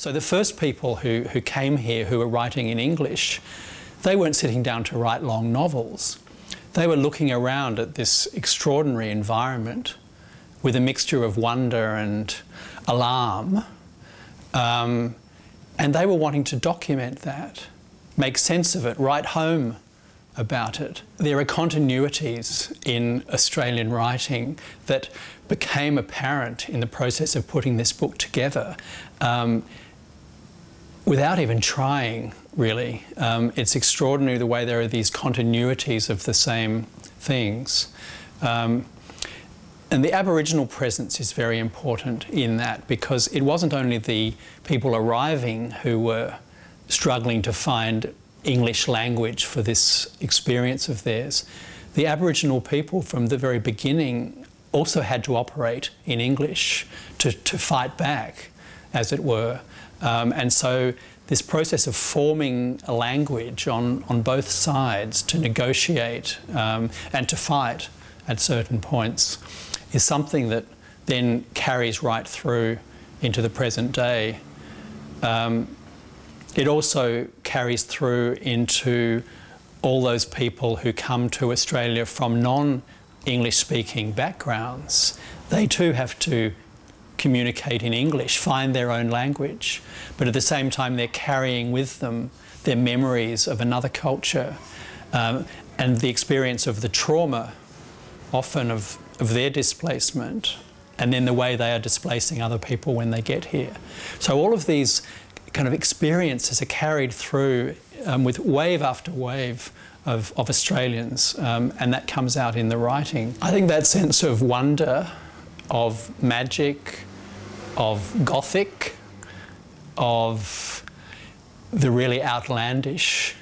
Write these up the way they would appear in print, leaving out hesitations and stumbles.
So the first people who came here who were writing in English, they weren't sitting down to write long novels. They were looking around at this extraordinary environment with a mixture of wonder and alarm, and they were wanting to document that, make sense of it, write home about it. There are continuities in Australian writing that became apparent in the process of putting this book together without even trying, really. It's extraordinary the way there are these continuities of the same things. And the Aboriginal presence is very important in that, because it wasn't only the people arriving who were struggling to find English language for this experience of theirs. The Aboriginal people from the very beginning also had to operate in English to fight back, as it were. And so this process of forming a language on both sides to negotiate and to fight at certain points is something that then carries right through into the present day. It also carries through into all those people who come to Australia from non-English speaking backgrounds. They too have to communicate in English, find their own language, but at the same time they're carrying with them their memories of another culture and the experience of the trauma, often of their displacement, and then the way they are displacing other people when they get here. So all of these kind of experiences are carried through with wave after wave of Australians, and that comes out in the writing. I think that sense of wonder, of magic, of Gothic, of the really outlandish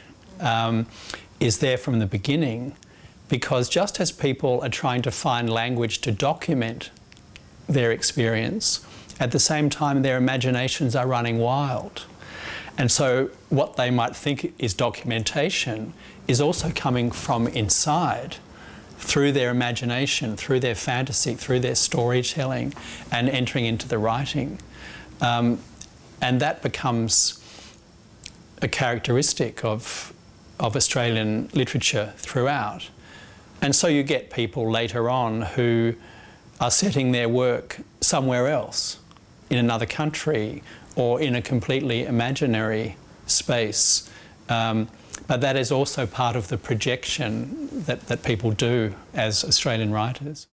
is there from the beginning, because just as people are trying to find language to document their experience, at the same time their imaginations are running wild. And so what they might think is documentation is also coming from inside, through their imagination, through their fantasy, through their storytelling, and entering into the writing. And that becomes a characteristic of Australian literature throughout. And so you get people later on who are setting their work somewhere else, in another country, or in a completely imaginary space. But that is also part of the projection that people do as Australian writers.